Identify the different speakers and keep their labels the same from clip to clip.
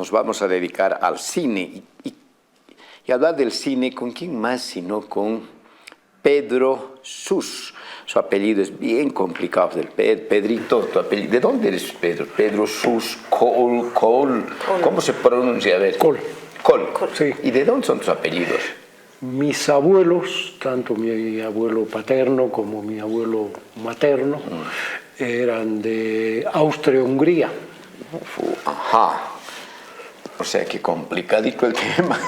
Speaker 1: nos vamos a dedicar al cine y hablar del cine, ¿con quién más sino con Pedro Sus? Su apellido es bien complicado, Pedrito, tu apellido. ¿De dónde eres, Pedro? Pedro Sus, Col. ¿Cómo se pronuncia? A ver.
Speaker 2: Col. Sí.
Speaker 1: ¿Y de dónde son tus apellidos?
Speaker 2: Mis abuelos, tanto mi abuelo paterno como mi abuelo materno, eran de Austria-Hungría.
Speaker 1: Ajá. O sea, que complicadito el tema.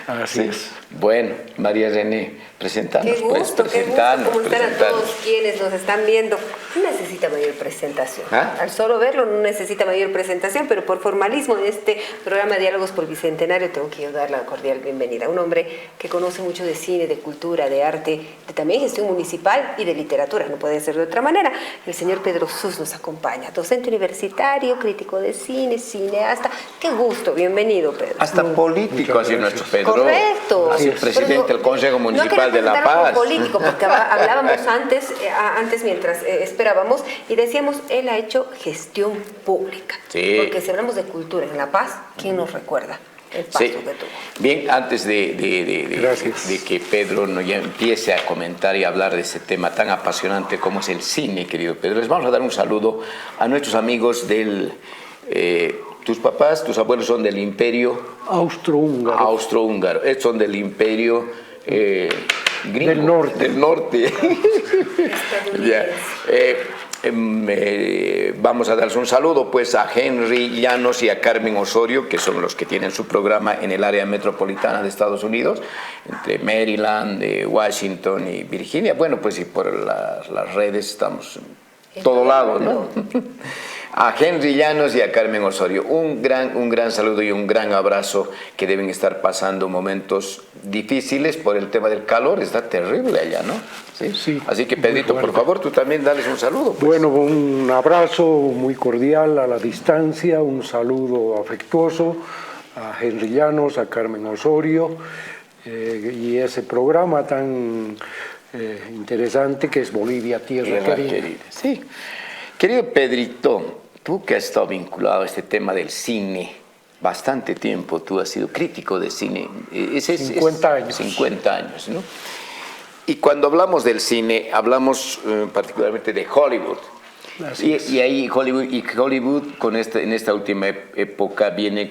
Speaker 2: Así es.
Speaker 1: Bueno, María René, presentanos.
Speaker 3: Qué gusto,
Speaker 1: pues,
Speaker 3: qué gusto. ¿Cómo están a todos quienes nos están viendo? No necesita mayor presentación.
Speaker 1: ¿Ah?
Speaker 3: Al solo verlo no necesita mayor presentación, pero por formalismo de este programa Diálogos por Bicentenario tengo que dar la cordial bienvenida. Un hombre que conoce mucho de cine, de cultura, de arte, de también gestión municipal y de literatura, no puede ser de otra manera. El señor Pedro Sus nos acompaña, docente universitario, crítico de cine, cineasta. Qué gusto, bienvenido, Pedro.
Speaker 1: Hasta político ha sido nuestro Pedro.
Speaker 3: Correcto.
Speaker 1: Ha sido presidente del Consejo Municipal de La Paz.
Speaker 3: No político, porque hablábamos antes mientras esperábamos, y decíamos, él ha hecho gestión pública.
Speaker 1: Sí.
Speaker 3: Porque si hablamos de cultura en La Paz, ¿quién nos recuerda el paso que tuvo?
Speaker 1: Bien, antes de que Pedro no ya empiece a comentar y a hablar de ese tema tan apasionante como es el cine, querido Pedro, les vamos a dar un saludo a nuestros amigos del... tus papás, tus abuelos son del Imperio
Speaker 2: Austrohúngaro.
Speaker 1: Austrohúngaro. Son del Imperio gringo,
Speaker 2: del norte.
Speaker 1: Ya. Vamos a darles un saludo pues a Henry Llanos y a Carmen Osorio, que son los que tienen su programa en el área metropolitana de Estados Unidos, entre Maryland, Washington y Virginia. Bueno, pues y por las redes estamos en todo lado, ¿no? A Henry Llanos y a Carmen Osorio, un gran saludo y un gran abrazo, que deben estar pasando momentos difíciles por el tema del calor, está terrible allá, ¿no?
Speaker 2: Sí.
Speaker 1: Así que Pedrito, por favor, tú también dales un saludo. Pues.
Speaker 2: Bueno, un abrazo muy cordial a la distancia, un saludo afectuoso a Henry Llanos, a Carmen Osorio, y ese programa tan interesante que es Bolivia, Tierra Querida.
Speaker 1: Sí. Querido Pedrito, tú que has estado vinculado a este tema del cine bastante tiempo, tú has sido crítico de cine.
Speaker 2: 50 años.
Speaker 1: 50 años, ¿no? Y cuando hablamos del cine, hablamos particularmente de Hollywood. Y ahí Hollywood en esta última época viene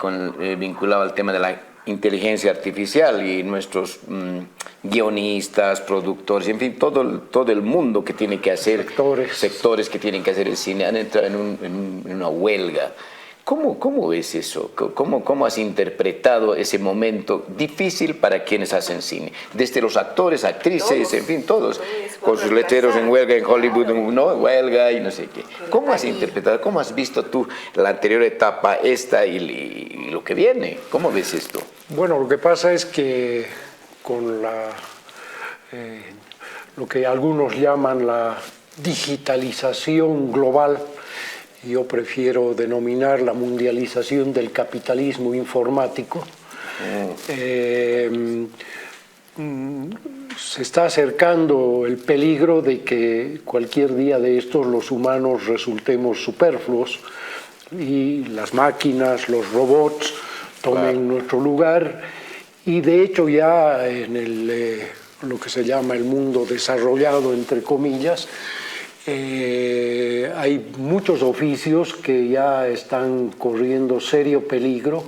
Speaker 1: vinculado al tema de la inteligencia artificial, y nuestros guionistas, productores, en fin, todo el mundo que tiene que hacer, sectores que tienen que hacer el cine, han entrado en una huelga. ¿Cómo ves eso? ¿Cómo has interpretado ese momento difícil para quienes hacen cine? Desde los actores, actrices, en fin, todos, con sus letreros en huelga en Hollywood, ¿no? Huelga y no sé qué. ¿Cómo has interpretado, cómo has visto tú la anterior etapa, esta y lo que viene? ¿Cómo ves esto?
Speaker 2: Bueno, lo que pasa es que con lo que algunos llaman la digitalización global, yo prefiero denominar la mundialización del capitalismo informático, se está acercando el peligro de que cualquier día de estos los humanos resultemos superfluos y las máquinas, los robots tomen nuestro lugar, y de hecho ya en lo que se llama el mundo desarrollado, entre comillas, hay muchos oficios que ya están corriendo serio peligro.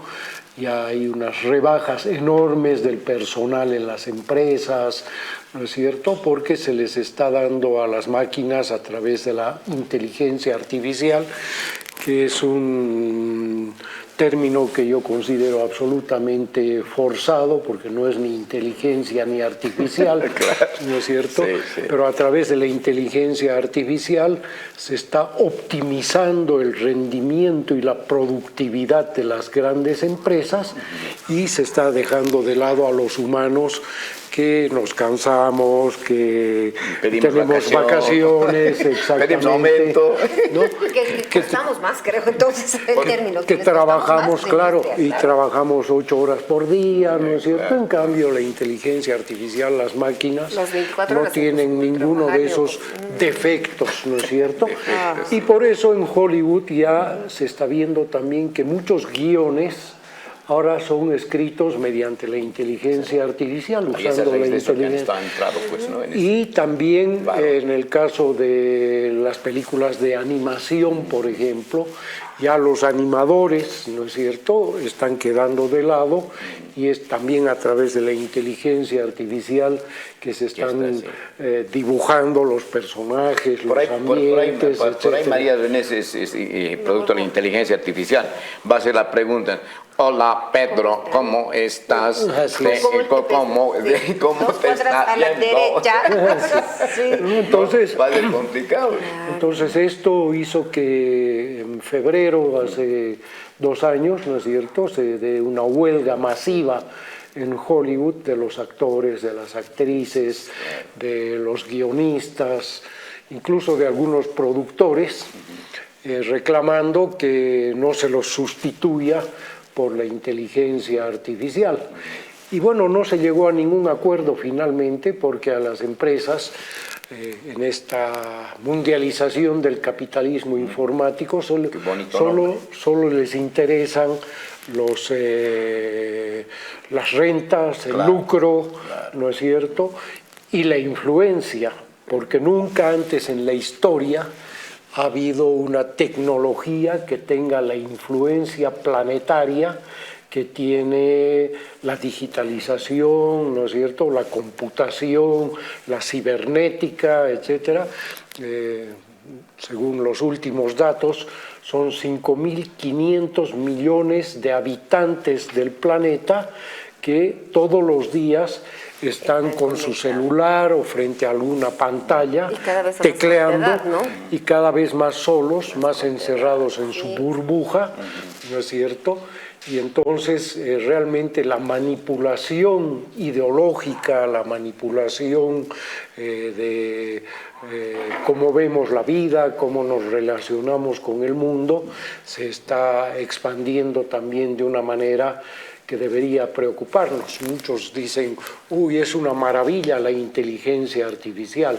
Speaker 2: Ya hay unas rebajas enormes del personal en las empresas, ¿no es cierto? Porque se les está dando a las máquinas a través de la inteligencia artificial, que es un término que yo considero absolutamente forzado, porque no es ni inteligencia ni artificial,
Speaker 1: Claro.
Speaker 2: ¿no es cierto?
Speaker 1: Sí.
Speaker 2: Pero a través de la inteligencia artificial se está optimizando el rendimiento y la productividad de las grandes empresas, y se está dejando de lado a los humanos, que nos cansamos, que tenemos vacaciones, exactamente.
Speaker 1: Pedimos aumento.
Speaker 3: Que estamos más, creo, entonces, el término.
Speaker 2: Que trabajamos trabajamos,
Speaker 3: más
Speaker 2: claro,
Speaker 3: industria,
Speaker 2: y trabajamos 8 horas por día, ¿no es cierto? En cambio, la inteligencia artificial, las máquinas,
Speaker 3: Las 24
Speaker 2: no
Speaker 3: horas
Speaker 2: tienen ninguno de esos defectos, ¿no es cierto? Y por eso en Hollywood ya se está viendo también que muchos guiones ahora son escritos mediante la inteligencia artificial,
Speaker 1: Y esa
Speaker 2: usando la
Speaker 1: raíz de eso que han
Speaker 2: inteligencia.
Speaker 1: entrado, pues, ¿no? En ese-
Speaker 2: Y también
Speaker 1: Claro.
Speaker 2: en el caso de las películas de animación, por ejemplo, ya los animadores, ¿no es cierto?, están quedando de lado y es también a través de la inteligencia artificial que se están dibujando los personajes,
Speaker 1: Por ahí,
Speaker 2: los ambientes,
Speaker 1: por ahí
Speaker 2: etcétera.
Speaker 1: María Renés es producto de la inteligencia artificial. Va a ser la pregunta. Hola Pedro, ¿cómo estás?
Speaker 2: Así es.
Speaker 1: ¿Cómo
Speaker 3: Dos
Speaker 1: te
Speaker 3: cuadras
Speaker 1: está
Speaker 3: a la
Speaker 1: yendo?
Speaker 3: derecha. Sí.
Speaker 2: Entonces,
Speaker 1: Va a ser complicado.
Speaker 2: Entonces esto hizo que en febrero, hace 2 años, ¿no es cierto?, se dé una huelga masiva en Hollywood de los actores, de las actrices, de los guionistas, incluso de algunos productores, reclamando que no se los sustituya por la inteligencia artificial. Y bueno, no se llegó a ningún acuerdo finalmente porque a las empresas en esta mundialización del capitalismo informático solo les interesan las rentas, el lucro, ¿no es cierto? Y la influencia, porque nunca antes en la historia ha habido una tecnología que tenga la influencia planetaria que tiene la digitalización, ¿no es cierto?, la computación, la cibernética, etcétera. Según los últimos datos, son 5.500 millones de habitantes del planeta que todos los días están con su celular o frente a alguna pantalla tecleando y cada vez más solos, más encerrados en su burbuja, ¿no es cierto? Y entonces realmente la manipulación ideológica, la manipulación de cómo vemos la vida, cómo nos relacionamos con el mundo, se está expandiendo también de una manera que debería preocuparnos. Muchos dicen, uy, es una maravilla la inteligencia artificial,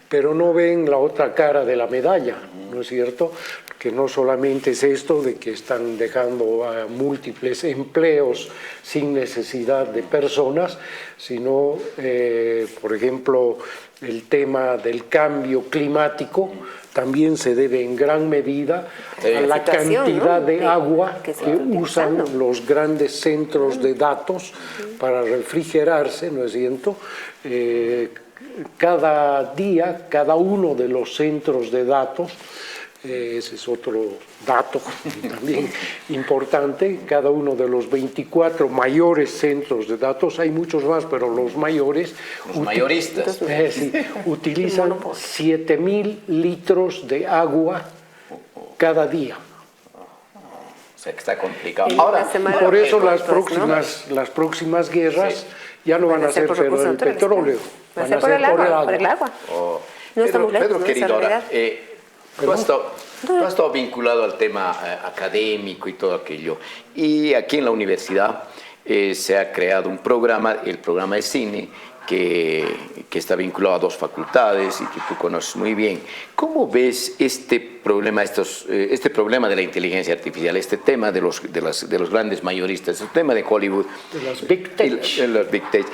Speaker 2: pero no ven la otra cara de la medalla, ¿no es cierto?, que no solamente es esto de que están dejando múltiples empleos sin necesidad de personas, sino, por ejemplo, el tema del cambio climático también se debe en gran medida a la cantidad de agua que usan los grandes centros de datos para refrigerarse, ¿no es cierto? Cada día, cada uno de los centros de datos, ese es otro dato también importante, cada uno de los 24 mayores centros de datos, hay muchos más, pero los mayores,
Speaker 1: mayoristas,
Speaker 2: utilizan 7.000 litros de agua cada día.
Speaker 1: O sea que está complicado. Ahora,
Speaker 2: por eso las próximas guerras ya no van a ser por el petróleo,
Speaker 3: van a ser por el agua. No estamos lejos,
Speaker 1: Pedro, querido, ahora, tú has estado vinculado al tema académico y todo aquello. Y aquí en la universidad se ha creado un programa, el programa de cine, que está vinculado a 2 facultades y que tú conoces muy bien. ¿Cómo ves este problema de la inteligencia artificial, este tema de los grandes mayoristas, el tema de Hollywood?
Speaker 2: De los Big Tech.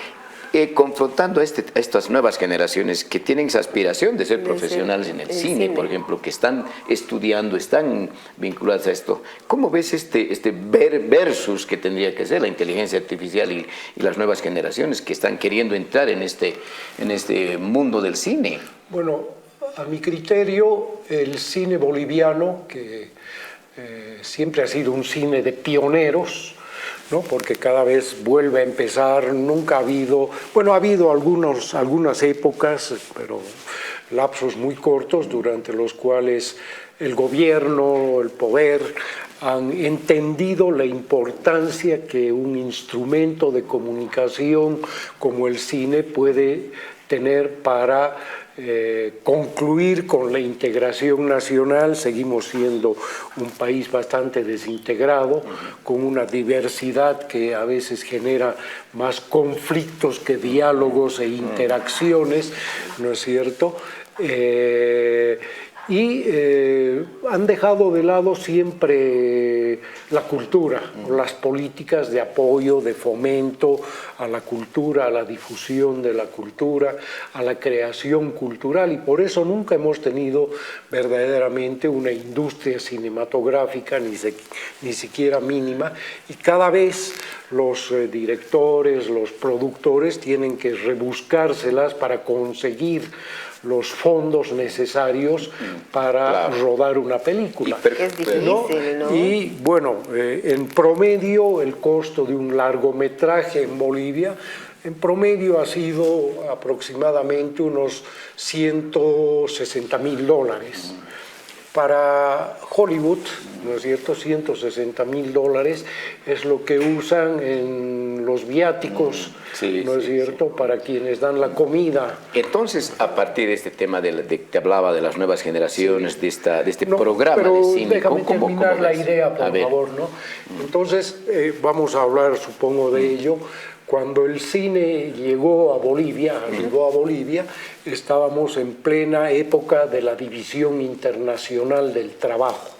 Speaker 1: Confrontando a estas nuevas generaciones que tienen esa aspiración de ser profesionales en el cine, por ejemplo, que están estudiando, están vinculados a esto. ¿Cómo ves este versus que tendría que ser la inteligencia artificial y las nuevas generaciones que están queriendo entrar en este mundo del cine?
Speaker 2: Bueno, a mi criterio, el cine boliviano, que siempre ha sido un cine de pioneros, ¿no?, porque cada vez vuelve a empezar, nunca ha habido algunas épocas, pero lapsos muy cortos durante los cuales el gobierno, el poder han entendido la importancia que un instrumento de comunicación como el cine puede tener para concluir con la integración nacional. Seguimos siendo un país bastante desintegrado, con una diversidad que a veces genera más conflictos que diálogos e interacciones, ¿no es cierto? Han dejado de lado siempre la cultura, las políticas de apoyo, de fomento a la cultura, a la difusión de la cultura, a la creación cultural, y por eso nunca hemos tenido verdaderamente una industria cinematográfica, ni siquiera mínima, y cada vez los directores, los productores tienen que rebuscárselas para conseguir los fondos necesarios para rodar una película.
Speaker 3: Es difícil, ¿no?
Speaker 2: Y bueno, en promedio el costo de un largometraje en Bolivia, en promedio ha sido aproximadamente unos $160.000. Para Hollywood, ¿no es cierto?, $160.000 es lo que usan en los viáticos, ¿no es cierto?, para quienes dan la comida.
Speaker 1: Entonces, a partir de este tema que hablaba de las nuevas generaciones, de este programa de cine,
Speaker 2: déjame terminar la idea, por favor, ¿no? Entonces, vamos a hablar, supongo, de ello. Cuando el cine arribó a Bolivia, estábamos en plena época de la división internacional del trabajo,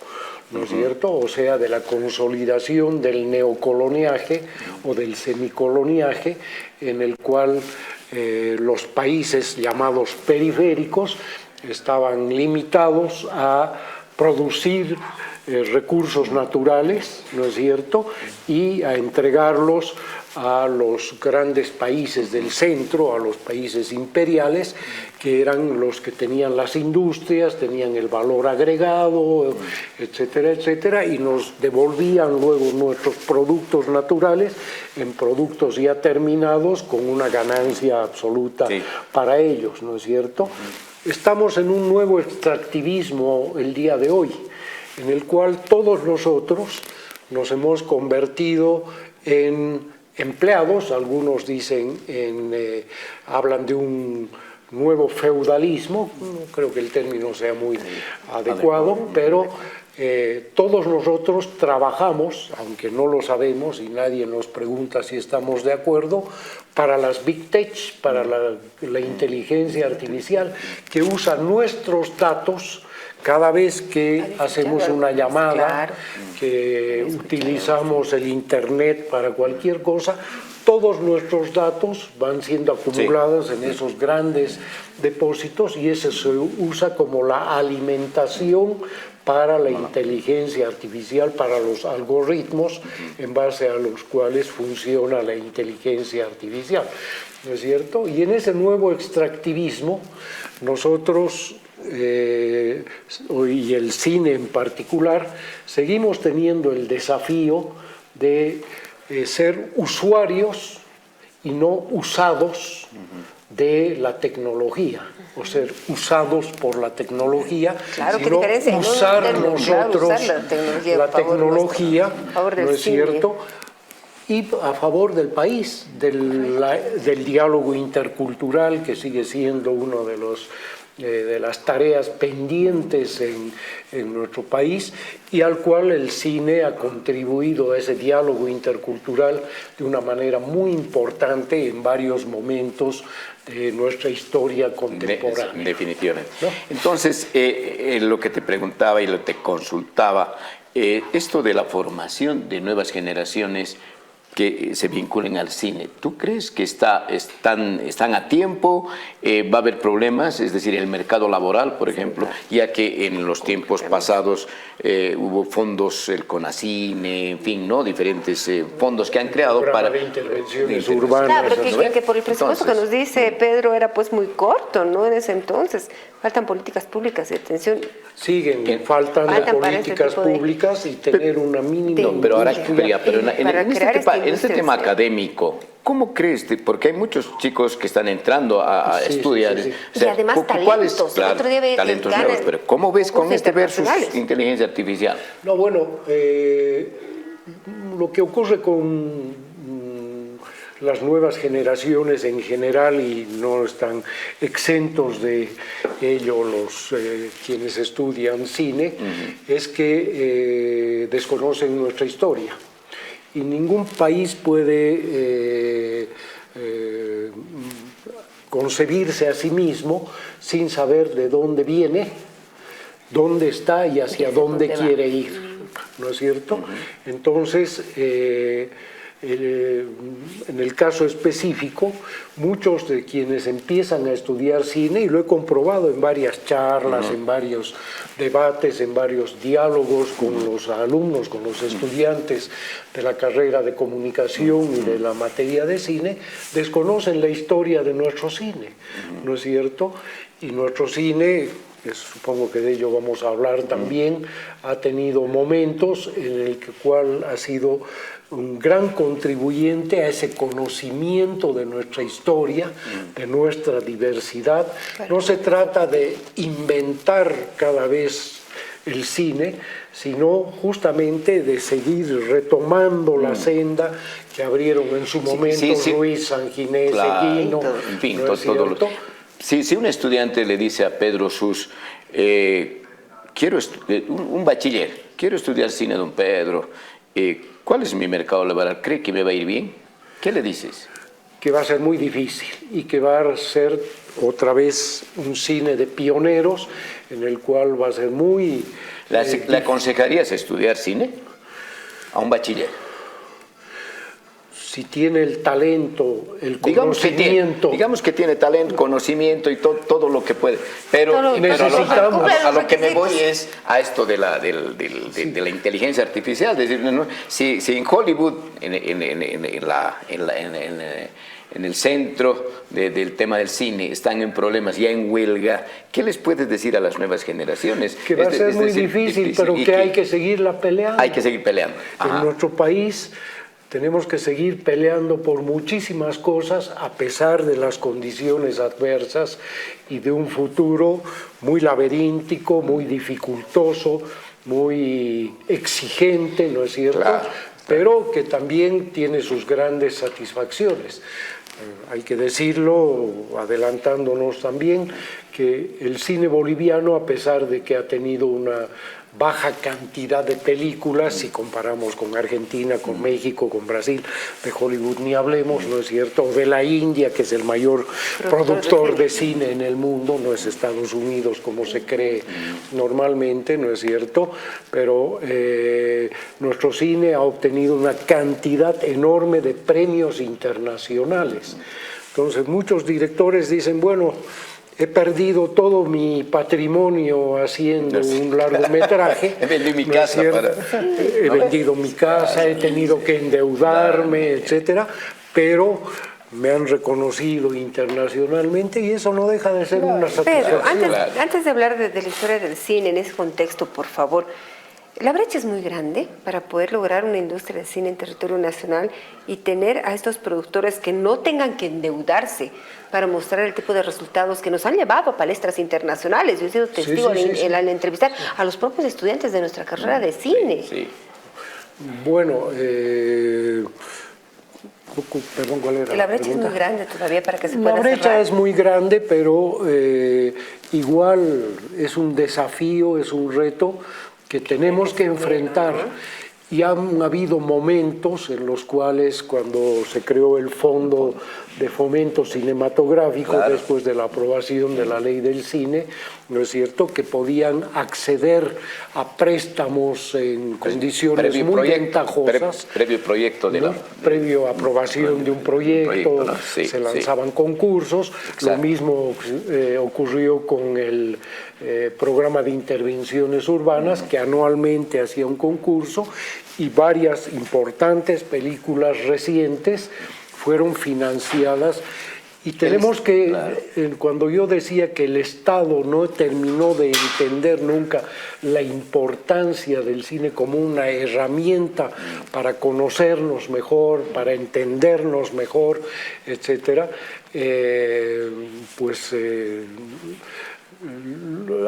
Speaker 2: ¿no es cierto? O sea, de la consolidación del neocoloniaje o del semicoloniaje, en el cual los países llamados periféricos estaban limitados a producir recursos naturales, ¿no es cierto?, y a entregarlos a los grandes países del centro, a los países imperiales, que eran los que tenían las industrias, tenían el valor agregado, etcétera, etcétera, y nos devolvían luego nuestros productos naturales en productos ya terminados con una ganancia absoluta para ellos, ¿no es cierto? Estamos en un nuevo extractivismo el día de hoy, en el cual todos nosotros nos hemos convertido en empleados. Algunos dicen, hablan de un nuevo feudalismo, no creo que el término sea muy adecuado, pero todos nosotros trabajamos, aunque no lo sabemos y nadie nos pregunta si estamos de acuerdo, para las Big Tech, para la inteligencia artificial, que usa nuestros datos cada vez que hacemos una llamada, que utilizamos el Internet para cualquier cosa. Todos nuestros datos van siendo acumulados en esos grandes depósitos, y eso se usa como la alimentación para la inteligencia artificial, para los algoritmos en base a los cuales funciona la inteligencia artificial, ¿no es cierto? Y en ese nuevo extractivismo nosotros, y el cine en particular, seguimos teniendo el desafío de ser usuarios y no usados de la tecnología, o ser usados por la tecnología,
Speaker 3: sino
Speaker 2: usar nosotros la tecnología, ¿no es cierto?, y a favor del país, del diálogo intercultural, que sigue siendo uno de las tareas pendientes en nuestro país, y al cual el cine ha contribuido a ese diálogo intercultural de una manera muy importante en varios momentos de nuestra historia contemporánea.
Speaker 1: Definitivamente. ¿No? Entonces, lo que te preguntaba y lo que te consultaba, esto de la formación de nuevas generaciones que se vinculen al cine, ¿tú crees que están a tiempo? ¿Va a haber problemas? Es decir, el mercado laboral, por ejemplo, ya que en los tiempos pasados hubo fondos, el CONACINE, en fin, ¿no?, diferentes fondos que han creado para
Speaker 2: intervenciones urbanas.
Speaker 3: Claro, pero que por el presupuesto que nos dice Pedro era pues muy corto, ¿no?, en ese entonces. Faltan políticas públicas de atención.
Speaker 2: Faltan políticas públicas y tener una mínima...
Speaker 1: Pero ahora, en este tema académico, ¿cómo crees? Porque hay muchos chicos que están entrando a estudiar.
Speaker 3: Sí. O sea, y además talentos.
Speaker 1: Claro, otro día talentos nuevos, pero ¿cómo ves con este versus inteligencia artificial?
Speaker 2: No, bueno, lo que ocurre con las nuevas generaciones en general, y no están exentos de ello quienes estudian cine, es que desconocen nuestra historia. Y ningún país puede concebirse a sí mismo sin saber de dónde viene, dónde está y hacia dónde quiere ir, ¿no es cierto? Entonces, en el caso específico, muchos de quienes empiezan a estudiar cine, y lo he comprobado en varias charlas, en varios debates, en varios diálogos con los alumnos, con los estudiantes de la carrera de comunicación y de la materia de cine, desconocen la historia de nuestro cine, ¿no es cierto? Y nuestro cine, supongo que de ello vamos a hablar también, ha tenido momentos en el cual ha sido un gran contribuyente a ese conocimiento de nuestra historia, de nuestra diversidad. No se trata de inventar cada vez el cine, sino justamente de seguir retomando la senda que abrieron en su momento Ruiz, Sanginés, Seguino,
Speaker 1: en fin,
Speaker 2: ¿no es cierto?
Speaker 1: Si un estudiante le dice a Pedro Sus, un bachiller, quiero estudiar cine, don Pedro, ¿cuál es mi mercado laboral? ¿Cree que me va a ir bien? ¿Qué le dices?
Speaker 2: Que va a ser muy difícil y que va a ser otra vez un cine de pioneros en el cual va a ser muy...
Speaker 1: ¿Le aconsejarías estudiar cine a un bachiller?
Speaker 2: Si tiene el talento, el conocimiento...
Speaker 1: Digamos que tiene talento, conocimiento y todo lo que puede. Pero
Speaker 2: necesitamos...
Speaker 1: a lo que me voy es a esto de la inteligencia artificial. Es decir, ¿no? Si en Hollywood, en el centro del tema del cine, están en problemas, ya en huelga, ¿qué les puedes decir a las nuevas generaciones?
Speaker 2: Que va a ser muy difícil, pero que hay que seguirla peleando.
Speaker 1: Hay que seguir peleando.
Speaker 2: En nuestro país tenemos que seguir peleando por muchísimas cosas a pesar de las condiciones adversas y de un futuro muy laberíntico, muy dificultoso, muy exigente, ¿no es cierto?
Speaker 1: Claro.
Speaker 2: Pero que también tiene sus grandes satisfacciones. Hay que decirlo, adelantándonos también, que el cine boliviano, a pesar de que ha tenido una baja cantidad de películas, si comparamos con Argentina, con México, con Brasil, de Hollywood ni hablemos, ¿no es cierto? O de la India, que es el mayor productor de cine en el mundo, no es Estados Unidos como se cree normalmente, ¿no es cierto? Pero nuestro cine ha obtenido una cantidad enorme de premios internacionales. Entonces muchos directores dicen, bueno, he perdido todo mi patrimonio haciendo un largometraje.
Speaker 1: He vendido mi casa
Speaker 2: He vendido mi casa, he tenido que endeudarme, etcétera, pero me han reconocido internacionalmente y eso no deja de ser una satisfacción.
Speaker 3: Pero antes de hablar de la historia del cine en ese contexto, por favor, la brecha es muy grande para poder lograr una industria de cine en territorio nacional y tener a estos productores que no tengan que endeudarse para mostrar el tipo de resultados que nos han llevado a palestras internacionales. Yo he sido testigo al entrevistar a los propios estudiantes de nuestra carrera de cine.
Speaker 2: Bueno, perdón, ¿cuál era
Speaker 3: la brecha es muy grande todavía para que se pueda
Speaker 2: cerrar. La brecha
Speaker 3: cerrar.
Speaker 2: es muy grande, pero igual es un desafío, es un reto que tenemos que enfrentar. Y han habido momentos en los cuales, cuando se creó el Fondo de Fomento Cinematográfico, después de la aprobación de la Ley del Cine, ¿no es cierto?, que podían acceder a préstamos en condiciones muy ventajosas.
Speaker 1: Previo proyecto de
Speaker 2: previo aprobación de un proyecto, ¿no? Se lanzaban concursos. Exacto. Lo mismo ocurrió con el programa de intervenciones urbanas, que anualmente hacía un concurso, y varias importantes películas recientes fueron financiadas. Y tenemos que, cuando yo decía que el Estado no terminó de entender nunca la importancia del cine como una herramienta para conocernos mejor, para entendernos mejor, etcétera,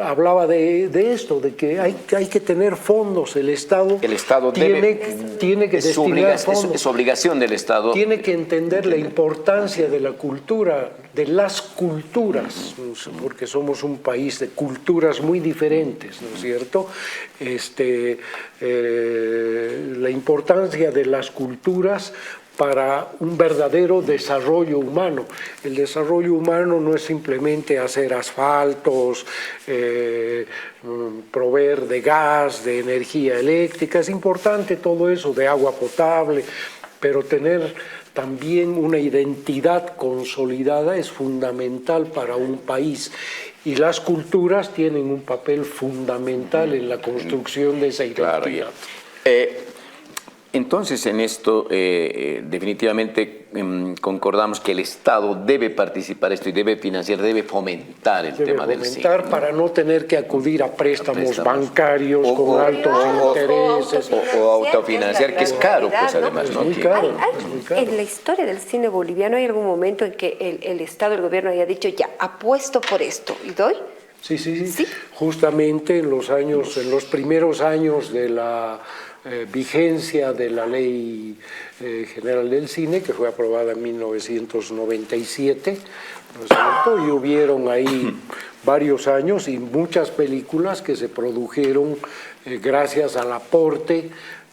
Speaker 2: hablaba de esto, de que hay que tener fondos. El Estado tiene que destinar fondos.
Speaker 1: Es obligación del Estado.
Speaker 2: Tiene que entender la importancia de la cultura, de las culturas, porque somos un país de culturas muy diferentes, ¿no es cierto? La importancia de las culturas para un verdadero desarrollo humano. El desarrollo humano no es simplemente hacer asfaltos, proveer de gas, de energía eléctrica, es importante todo eso, de agua potable, pero tener también una identidad consolidada es fundamental para un país. Y las culturas tienen un papel fundamental en la construcción de esa identidad.
Speaker 1: Claro, entonces, en esto definitivamente concordamos que el Estado debe participar esto y debe financiar, debe fomentar el tema del cine.
Speaker 2: Para no tener que acudir a préstamos bancarios con altos intereses.
Speaker 1: O autofinanciar, que es caro, pues además.
Speaker 2: ¿No? Es muy caro.
Speaker 3: En la historia del cine boliviano hay algún momento en que el Estado, el gobierno haya dicho, ya, apuesto por esto, ¿y doy?
Speaker 2: Sí. Justamente en los primeros años de la vigencia de la Ley General del Cine, que fue aprobada en 1997, ¿no es cierto? Y hubieron ahí varios años y muchas películas que se produjeron gracias al aporte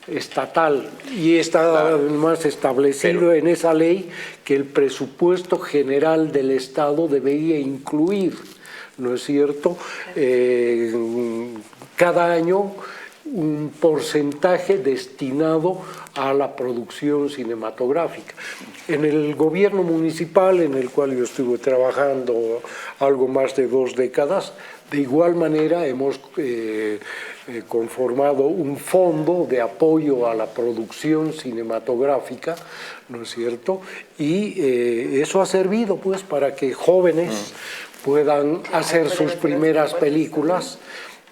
Speaker 2: estatal, y está además establecido en esa ley que el presupuesto general del Estado debería incluir, ¿no es cierto?, cada año un porcentaje destinado a la producción cinematográfica. En el gobierno municipal, en el cual yo estuve trabajando algo más de 2 décadas, de igual manera hemos conformado un fondo de apoyo a la producción cinematográfica, ¿no es cierto? Y eso ha servido pues para que jóvenes puedan hacer sus primeras películas,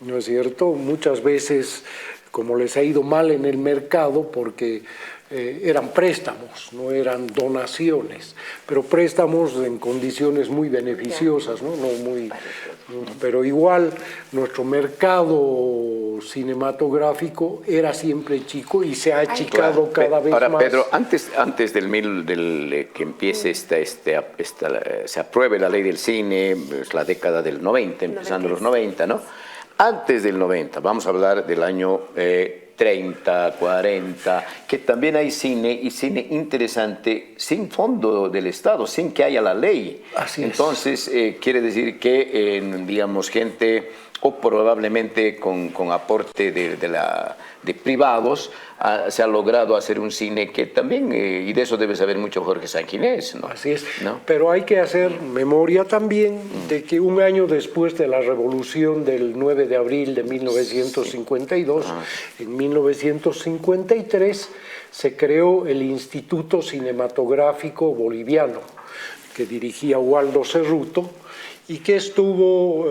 Speaker 2: ¿no es cierto? Muchas veces, como les ha ido mal en el mercado, porque eran préstamos, no eran donaciones, pero préstamos en condiciones muy beneficiosas, ¿no? Pero igual nuestro mercado cinematográfico era siempre chico y se ha achicado cada vez más.
Speaker 1: Ahora, Pedro, antes que empiece se apruebe la ley del cine, es la década del 90, empezando los 90, ¿no? Antes del 90, vamos a hablar del año 30, 40, que también hay cine, y cine interesante, sin fondo del Estado, sin que haya la ley.
Speaker 2: Así
Speaker 1: Entonces, quiere decir que, digamos, gente, o probablemente con aporte de privados, se ha logrado hacer un cine que también, y de eso debe saber mucho Jorge Sanguinés, ¿no?
Speaker 2: Así es,
Speaker 1: ¿no?
Speaker 2: Pero hay que hacer memoria también de que un año después de la revolución del 9 de abril de 1952, en 1953 se creó el Instituto Cinematográfico Boliviano, que dirigía Waldo Cerruto, y que estuvo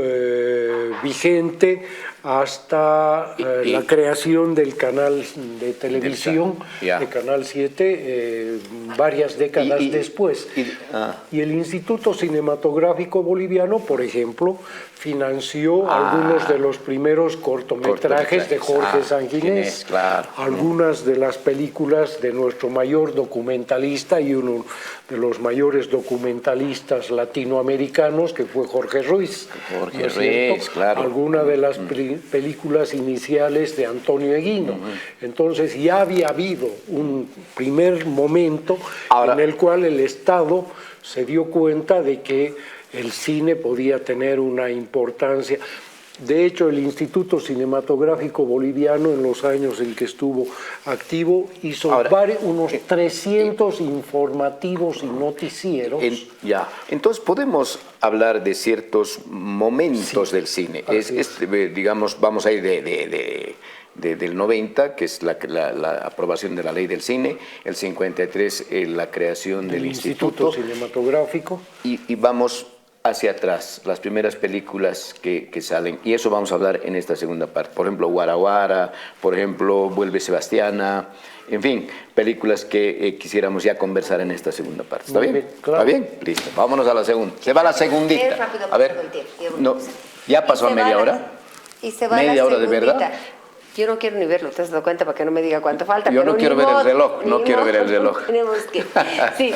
Speaker 2: vigente hasta la creación del canal de televisión, de Canal 7, varias décadas después. Y el Instituto Cinematográfico Boliviano, por ejemplo, financió algunos de los primeros cortometrajes de Jorge Sanguinés, algunas de las películas de nuestro mayor documentalista y uno de los mayores documentalistas latinoamericanos, que fue Jorge Ruiz.
Speaker 1: Jorge Ruiz, claro.
Speaker 2: Algunas de las películas iniciales de Antonio Eguino. Entonces ya había habido un primer momento en el cual el Estado se dio cuenta de que el cine podía tener una importancia. De hecho, el Instituto Cinematográfico Boliviano, en los años en que estuvo activo, hizo unos 300 informativos y noticieros.
Speaker 1: Entonces podemos hablar de ciertos momentos del cine. Digamos, vamos a ir del 90, que es la aprobación de la ley del cine, el 53, la creación del Instituto
Speaker 2: Cinematográfico.
Speaker 1: Y vamos hacia atrás, las primeras películas que salen, y eso vamos a hablar en esta segunda parte. Por ejemplo, Guaraguara, por ejemplo, Vuelve Sebastiana, en fin, películas que quisiéramos ya conversar en esta segunda parte. ¿Está bien?
Speaker 2: Claro.
Speaker 1: ¿Está bien? Listo, vámonos a la segunda. Se va la segundita.
Speaker 3: Rápido,
Speaker 1: a ver, no, ¿Ya pasó
Speaker 3: Y se
Speaker 1: media
Speaker 3: va
Speaker 1: hora?
Speaker 3: Y se va
Speaker 1: ¿Media
Speaker 3: la
Speaker 1: hora de verdad?
Speaker 3: segundita. Yo no quiero ni verlo, te has dado cuenta para que no me diga cuánto falta.
Speaker 1: Yo
Speaker 3: pero
Speaker 1: no quiero
Speaker 3: ni
Speaker 1: ver el
Speaker 3: modo,
Speaker 1: reloj, no
Speaker 3: ni
Speaker 1: quiero ver el
Speaker 3: modo,
Speaker 1: reloj.
Speaker 3: Tenemos que, sí,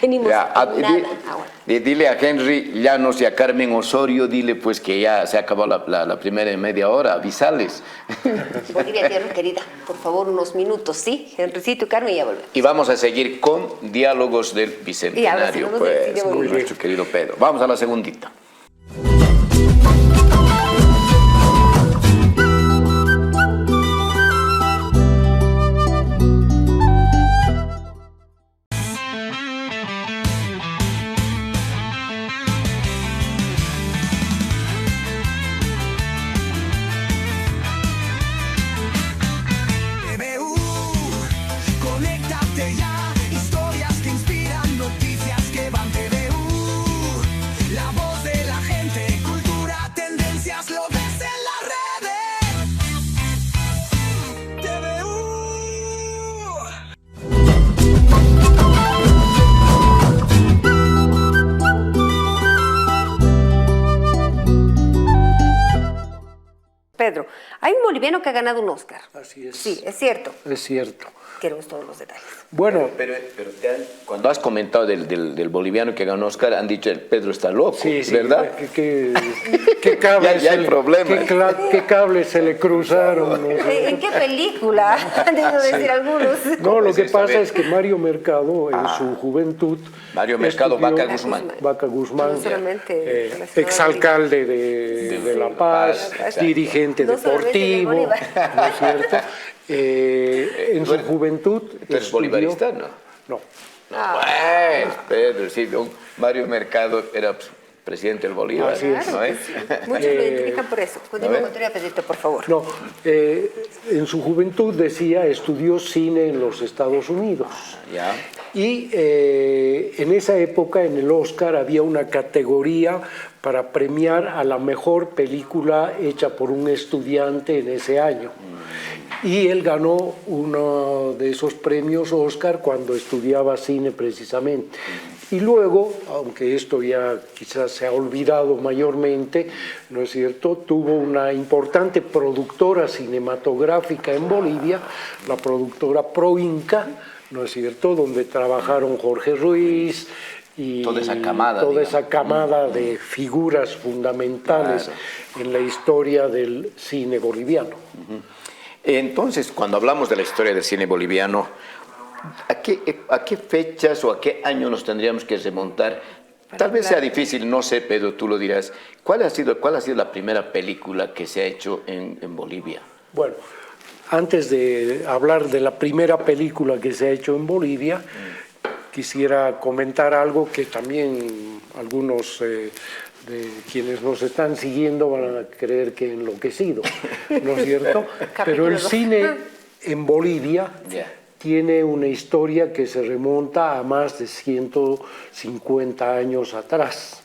Speaker 3: venimos
Speaker 1: Ya,
Speaker 3: con nada ahora.
Speaker 1: dile a Henry Llanos y a Carmen Osorio, dile pues que ya se acabó la primera media hora, avisales.
Speaker 3: Bolivia, tierra querida, por favor, unos minutos, ¿sí? Henricito y Carmen, ya volvemos.
Speaker 1: Y vamos a seguir con Diálogos del Bicentenario,
Speaker 3: hablamos del cine
Speaker 1: pues, con
Speaker 3: boliviano.
Speaker 1: nuestro querido Pedro. Vamos a la segundita.
Speaker 4: TVU, conéctate ya, historias que inspiran, noticias que van. TVU, la voz de la gente, cultura, tendencias, lo ves en las redes. TVU.
Speaker 3: Pedro, hay un boliviano que ha ganado un Oscar.
Speaker 2: Así es.
Speaker 3: Sí, es cierto.
Speaker 2: Es cierto.
Speaker 3: Queremos todos los detalles.
Speaker 2: Bueno,
Speaker 1: Cuando has comentado del boliviano que ganó Oscar, han dicho el Pedro está loco,
Speaker 2: sí, sí,
Speaker 1: ¿verdad?
Speaker 2: ¿Qué cables
Speaker 1: Ya hay
Speaker 2: se le-
Speaker 1: problema.
Speaker 2: qué cables se le cruzaron? ¿no?
Speaker 3: ¿En qué película? Debo decir algunos.
Speaker 2: No, lo que
Speaker 1: es eso? A
Speaker 2: pasa
Speaker 1: ver.
Speaker 2: es que Mario Mercado, en su juventud...
Speaker 1: Mario Mercado,
Speaker 2: estudió-
Speaker 1: Vaca Guzmán.
Speaker 2: Vaca Guzmán,
Speaker 3: No solamente relacionado
Speaker 2: exalcalde de La Paz,
Speaker 1: Exacto.
Speaker 2: dirigente
Speaker 3: No solamente de
Speaker 2: deportivo,
Speaker 3: Bolívar.
Speaker 2: ¿no es cierto? En su juventud...
Speaker 1: ¿Tú eres bolivarista? No.
Speaker 2: No.
Speaker 1: Pues, Pedro, sí, Mario Mercado era presidente del Bolívar.
Speaker 2: Así es.
Speaker 1: ¿no es?
Speaker 3: Muchos lo identifican por eso. Continúa
Speaker 1: ver.
Speaker 3: con tu idea, Pedrito, por favor.
Speaker 2: No, en su juventud, decía, estudió cine en los Estados Unidos.
Speaker 1: Ya.
Speaker 2: Y en esa época, en el Oscar, había una categoría para premiar a la mejor película hecha por un estudiante en ese año. Y él ganó uno de esos premios Oscar cuando estudiaba cine precisamente. Y luego, aunque esto ya quizás se ha olvidado mayormente, ¿no es cierto?, tuvo una importante productora cinematográfica en Bolivia, la productora Proinca, ¿no es cierto?, donde trabajaron Jorge Ruiz y
Speaker 1: Toda esa camada,
Speaker 2: toda
Speaker 1: digamos.
Speaker 2: esa camada de figuras fundamentales en la historia del cine boliviano.
Speaker 1: Entonces, cuando hablamos de la historia del cine boliviano, ¿a qué fechas o a qué año nos tendríamos que remontar? Tal vez sea difícil, no sé, Pedro, tú lo dirás. ¿Cuál ha sido la primera película que se ha hecho en Bolivia?
Speaker 2: Bueno, antes de hablar de la primera película que se ha hecho en Bolivia, quisiera comentar algo que también algunos de quienes nos están siguiendo van a creer que he enloquecido, ¿no es cierto? Pero el cine en Bolivia tiene una historia que se remonta a más de 150 años atrás.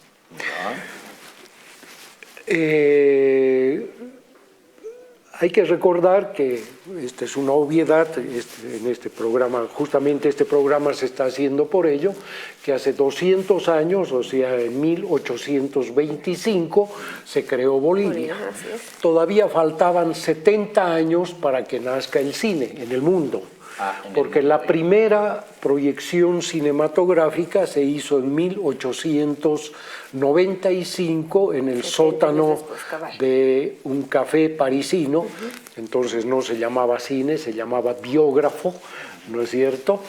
Speaker 2: Hay que recordar que esta es una obviedad en este programa, justamente este programa se está haciendo por ello, que hace 200 años, o sea, en 1825, se creó Bolivia.
Speaker 3: Así es.
Speaker 2: Todavía faltaban 70 años para que nazca el cine en el mundo. Porque la primera proyección cinematográfica se hizo en 1895 en el sótano de un café parisino, entonces no se llamaba cine, se llamaba biógrafo, ¿no es cierto?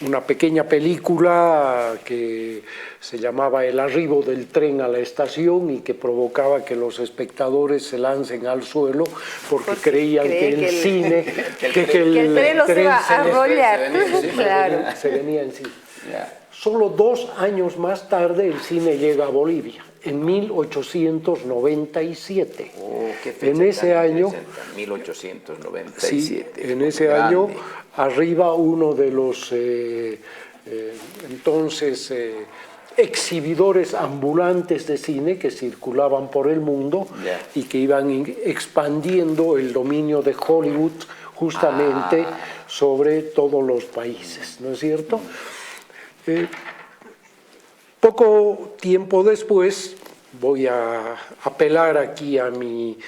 Speaker 2: Una pequeña película que se llamaba El arribo del tren a la estación y que provocaba que los espectadores se lancen al suelo porque creían que el cine, que el
Speaker 3: tren los iba a arrollar. Claro.
Speaker 2: se venía encima. Solo 2 años más tarde el cine llega a Bolivia, en 1897.
Speaker 1: ¿Qué fecha
Speaker 2: En ese
Speaker 1: tan
Speaker 2: año,
Speaker 1: interesante? 1897.
Speaker 2: sí, en ese
Speaker 1: Grande.
Speaker 2: año arriba uno de los entonces exhibidores ambulantes de cine que circulaban por el mundo y que iban expandiendo el dominio de Hollywood justamente sobre todos los países, ¿no es cierto? Poco tiempo después voy a apelar aquí a mi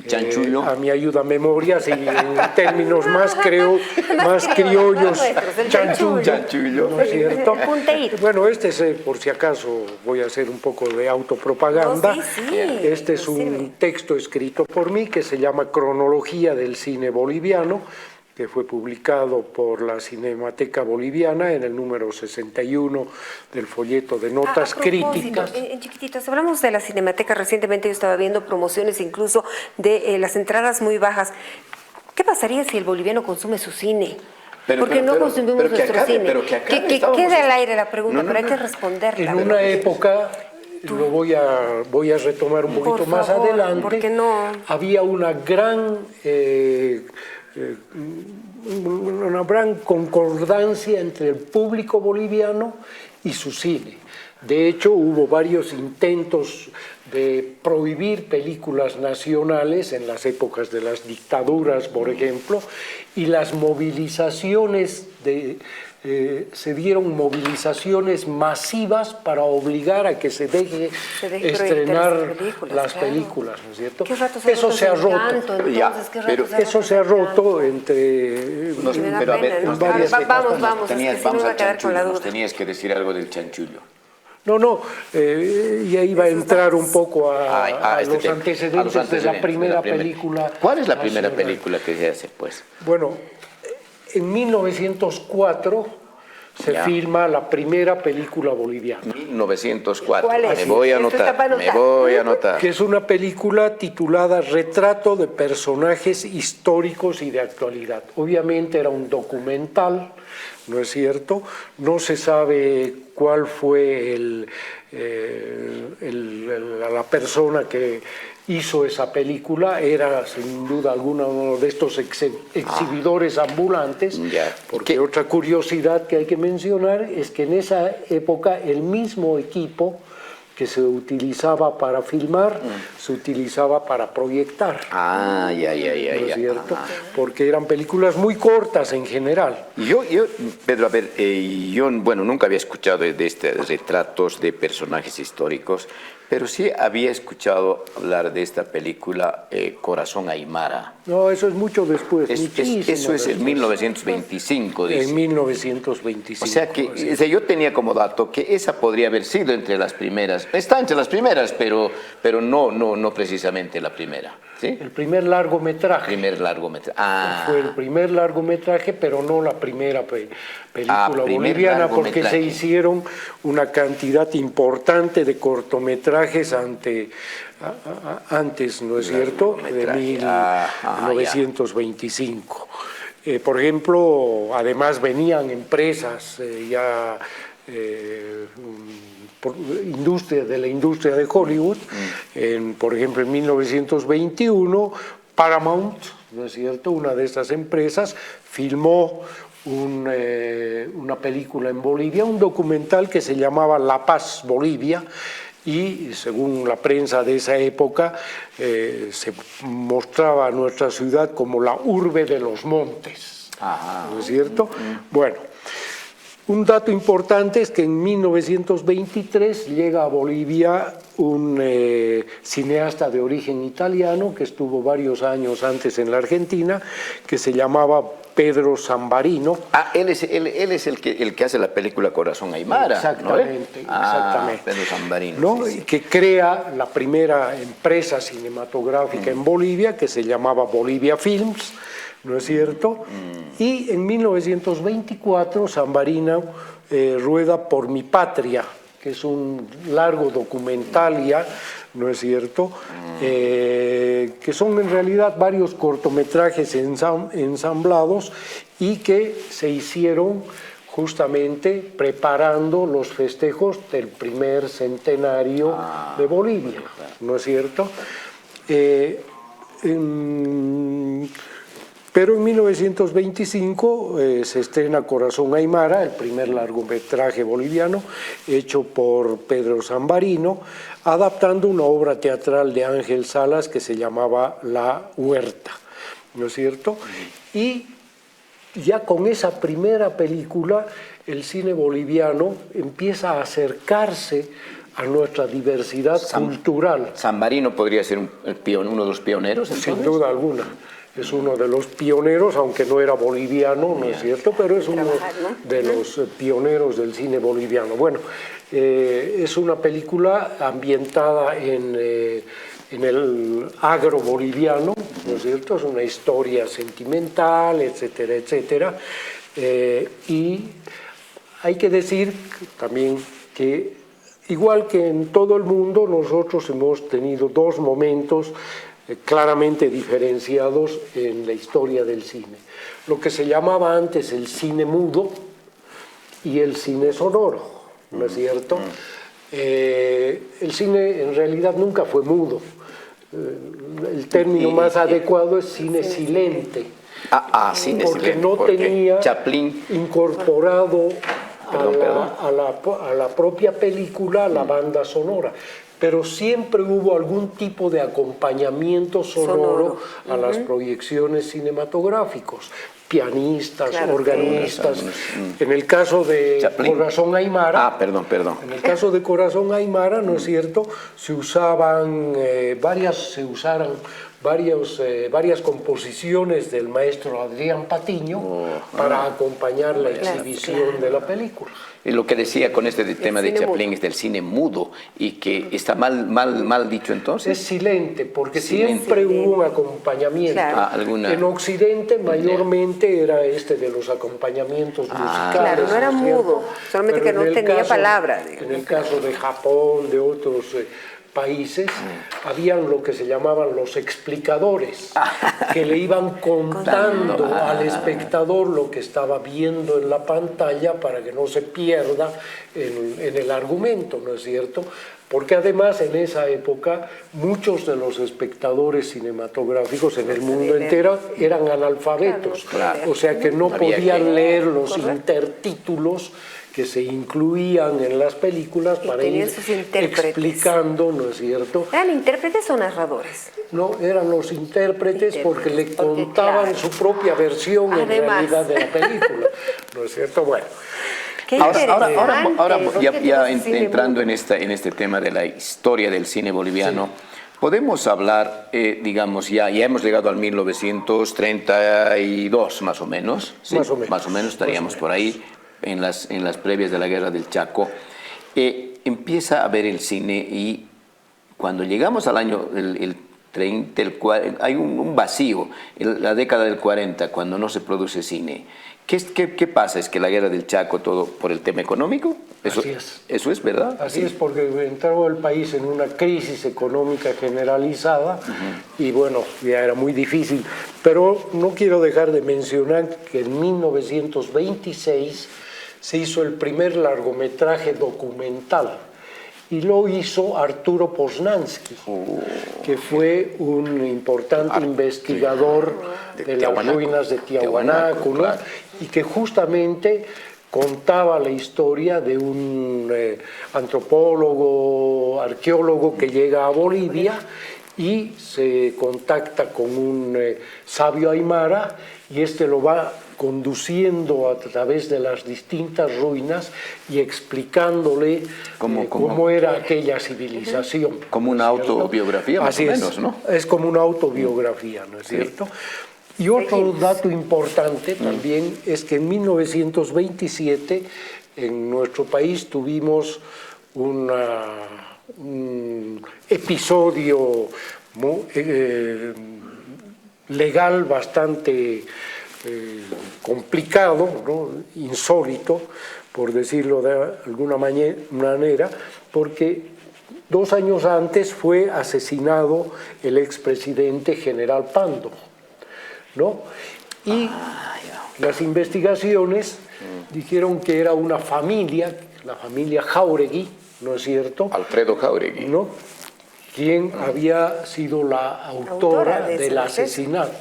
Speaker 1: Chanchullo.
Speaker 2: a mi ayuda a memorias y en términos más criollos,
Speaker 3: el
Speaker 1: chanchullo.
Speaker 2: ¿no es cierto?
Speaker 3: El punteíto.
Speaker 2: Bueno, este es, por si acaso voy a hacer un poco de autopropaganda.
Speaker 3: No, sí,
Speaker 2: Este es
Speaker 3: nos
Speaker 2: un
Speaker 3: sirve.
Speaker 2: texto escrito por mí que se llama Cronología del cine boliviano, que fue publicado por la Cinemateca Boliviana en el número 61 del folleto de notas
Speaker 3: A propósito,
Speaker 2: críticas.
Speaker 3: en chiquititos, hablamos de la Cinemateca. Recientemente yo estaba viendo promociones incluso de las entradas muy bajas. ¿Qué pasaría si el boliviano consume su cine? Porque no consumimos
Speaker 1: pero que
Speaker 3: nuestro
Speaker 1: acabe,
Speaker 3: cine.
Speaker 1: pero que acabe,
Speaker 3: Que
Speaker 1: estábamos-
Speaker 3: quede al aire la pregunta,
Speaker 1: No,
Speaker 3: pero hay que
Speaker 1: no.
Speaker 3: responderla.
Speaker 2: En una época, lo voy a retomar un poquito
Speaker 3: Por
Speaker 2: más
Speaker 3: favor,
Speaker 2: adelante,
Speaker 3: porque no.
Speaker 2: había una gran concordancia entre el público boliviano y su cine. De hecho, hubo varios intentos de prohibir películas nacionales en las épocas de las dictaduras, por ejemplo, y las movilizaciones se dieron movilizaciones masivas para obligar a que se deje estrenar las películas, ¿no es cierto?
Speaker 3: ¿Qué rato
Speaker 2: Eso se ha roto.
Speaker 3: Entonces,
Speaker 1: Ya,
Speaker 3: ¿qué rato
Speaker 1: pero
Speaker 2: Eso se ha roto entre
Speaker 1: Nos-
Speaker 3: Me da
Speaker 1: pero a
Speaker 3: pena,
Speaker 1: ver,
Speaker 3: ¿no?
Speaker 1: nos
Speaker 2: varias
Speaker 1: tenías que-
Speaker 3: Vamos,
Speaker 1: nos
Speaker 3: es que
Speaker 1: tenías-
Speaker 3: si no
Speaker 1: vamos
Speaker 3: va a
Speaker 1: al
Speaker 3: quedar con la
Speaker 1: chanchullo, nos
Speaker 3: duda.
Speaker 1: tenías que decir algo del chanchullo.
Speaker 2: No, ya iba a entrar un poco a
Speaker 1: este
Speaker 2: los
Speaker 1: tema,
Speaker 2: antecedentes
Speaker 1: a los antecedentes
Speaker 2: de la primera
Speaker 1: primera.
Speaker 2: película.
Speaker 1: ¿Cuál es la primera
Speaker 2: nacional.
Speaker 1: película que se hace, pues?
Speaker 2: Bueno, en 1904 se
Speaker 1: Ya.
Speaker 2: filma la primera película boliviana,
Speaker 1: 1904.
Speaker 3: ¿Cuál es?
Speaker 1: Me voy a
Speaker 3: Esto está
Speaker 1: anotar,
Speaker 3: para
Speaker 1: me
Speaker 3: anotar.
Speaker 1: voy a anotar.
Speaker 2: que es una película titulada Retrato de personajes históricos y de actualidad. Obviamente era un documental, ¿no es cierto? No se sabe cuál fue la persona que hizo esa película, era sin duda alguna uno de estos exhibidores ambulantes,
Speaker 1: Ya.
Speaker 2: porque
Speaker 1: ¿Qué?
Speaker 2: otra curiosidad que hay que mencionar es que en esa época el mismo equipo que se utilizaba para filmar, se utilizaba para proyectar,
Speaker 1: Ah, ya.
Speaker 2: ¿no es
Speaker 1: ya.
Speaker 2: cierto? Porque eran películas muy cortas en general.
Speaker 1: Yo, Pedro, a ver, yo, bueno, nunca había escuchado de estos retratos de personajes históricos, pero sí había escuchado hablar de esta película Corazón Aymara.
Speaker 2: No, eso es mucho después, muchísimo
Speaker 1: Eso es en
Speaker 2: después.
Speaker 1: 1925, dice.
Speaker 2: En 1925.
Speaker 1: O sea que yo tenía como dato que esa podría haber sido entre las primeras. Está entre las primeras, pero no precisamente la primera. ¿Sí?
Speaker 2: El primer largometraje.
Speaker 1: Primer largometraje. Ah,
Speaker 2: Fue el primer largometraje, pero no la primera película
Speaker 1: primer
Speaker 2: boliviana, porque se
Speaker 1: largometraje.
Speaker 2: hicieron una cantidad importante de cortometrajes antes, ¿no es cierto?, de
Speaker 1: Largometraje.
Speaker 2: 1925. Por ejemplo, además venían empresas de la industria de Hollywood. Por ejemplo, en 1921 Paramount, ¿no es cierto?, una de estas empresas filmó una película en Bolivia, un documental que se llamaba La Paz, Bolivia, y según la prensa de esa época se mostraba a nuestra ciudad como la urbe de los montes, ¿no es cierto? Bueno, un dato importante es que en 1923 llega a Bolivia un cineasta de origen italiano que estuvo varios años antes en la Argentina, que se llamaba Pedro Zambarino.
Speaker 1: él es el que hace la película Corazón Aymara.
Speaker 2: Exactamente,
Speaker 1: ¿no?
Speaker 2: exactamente.
Speaker 1: Pedro Zambarino.
Speaker 2: ¿No?
Speaker 1: Sí, sí.
Speaker 2: Que crea la primera empresa cinematográfica en Bolivia, que se llamaba Bolivia Films, ¿no es cierto? Y en 1924 Zambarino rueda Por mi patria, que es un largo documental ya, ¿no es cierto?, que son en realidad varios cortometrajes ensamblados y que se hicieron justamente preparando los festejos del primer centenario de Bolivia, ¿no es cierto? Pero en 1925 se estrena Corazón Aymara, el primer largometraje boliviano, hecho por Pedro Zambarino, adaptando una obra teatral de Ángel Salas que se llamaba La Huerta, ¿no es cierto? Y ya con esa primera película, el cine boliviano empieza a acercarse a nuestra diversidad cultural.
Speaker 1: San Marino podría ser uno de los pioneros, entonces.
Speaker 2: Sin duda alguna. Es uno de los pioneros, aunque no era boliviano, ¿no es cierto? Pero es uno de los pioneros del cine boliviano. Bueno, es una película ambientada en el agro boliviano, ¿no es cierto? Es una historia sentimental, etcétera, etcétera. Y hay que decir también que, igual que en todo el mundo, nosotros hemos tenido dos momentos claramente diferenciados en la historia del cine. Lo que se llamaba antes el cine mudo y el cine sonoro, ¿no es cierto? El cine en realidad nunca fue mudo. El término más adecuado es cine silente.
Speaker 1: Cine
Speaker 2: porque
Speaker 1: silente,
Speaker 2: no tenía
Speaker 1: Chaplin
Speaker 2: incorporado a la propia película la banda sonora. Pero siempre hubo algún tipo de acompañamiento sonoro a las proyecciones cinematográficas. Pianistas, organistas. En el caso de
Speaker 1: Chaplin.
Speaker 2: Corazón Aymara.
Speaker 1: Perdón.
Speaker 2: En el caso de Corazón Aymara, ¿no es cierto? Se usaban varias composiciones del maestro Adrián Patiño para acompañar la exhibición de la película.
Speaker 1: Y lo que decía con este tema de Chaplin
Speaker 3: mudo.
Speaker 1: es del cine mudo y que está mal dicho entonces.
Speaker 2: Es silente, porque
Speaker 1: Silente.
Speaker 2: siempre hubo un acompañamiento.
Speaker 3: Claro.
Speaker 2: En Occidente mayormente era de los acompañamientos musicales.
Speaker 3: Claro, no era
Speaker 2: ¿no es cierto?
Speaker 3: mudo, solamente
Speaker 2: Pero
Speaker 3: que no
Speaker 2: en el
Speaker 3: tenía palabra.
Speaker 2: En el caso de Japón, de otros países, habían lo que se llamaban los explicadores, que le iban contando al espectador lo que estaba viendo en la pantalla para que no se pierda en el argumento, ¿no es cierto? Porque además en esa época muchos de los espectadores cinematográficos en el mundo entero eran analfabetos, o sea que no podían leer los intertítulos que se incluían en las películas para ir explicando, ¿no es cierto?
Speaker 3: ¿Eran intérpretes o narradores?
Speaker 2: No, eran los intérpretes porque le contaban su propia versión en realidad de la película, ¿no es cierto? Bueno.
Speaker 1: Ahora ya entrando en este tema de la historia del cine boliviano, podemos hablar, digamos, ya hemos llegado al 1932 más o menos, ¿sí? Más o menos estaríamos por ahí en las previas de la Guerra del Chaco. Empieza a ver el cine y cuando llegamos al año el 30, hay un vacío, la década del 40, cuando no se produce cine. ¿Qué pasa? ¿Es que la Guerra del Chaco, todo por el tema económico?
Speaker 2: Así es.
Speaker 1: Eso es verdad.
Speaker 2: Así es, porque entró el país en una crisis económica generalizada y bueno, ya era muy difícil. Pero no quiero dejar de mencionar que en 1926 se hizo el primer largometraje documental y lo hizo Arturo Poznański, que fue un importante investigador de las ruinas de Tiahuanaco, ¿no?
Speaker 1: Claro.
Speaker 2: Y que justamente contaba la historia de un antropólogo, arqueólogo que llega a Bolivia y se contacta con un sabio aymara y este lo va conduciendo a través de las distintas ruinas y explicándole cómo era aquella civilización.
Speaker 1: Como una autobiografía, más o menos, ¿no?
Speaker 2: Es como una autobiografía, ¿no es cierto? Y otro dato importante también es que en 1927 en nuestro país tuvimos un episodio legal bastante complicado, ¿no? Insólito, por decirlo de alguna manera, porque 2 años antes fue asesinado el expresidente General Pando, ¿no? Y las investigaciones dijeron que era una familia, la familia Jáuregui, ¿no es cierto?
Speaker 1: Alfredo Jáuregui,
Speaker 2: ¿no? Quien había sido la autora del asesinato.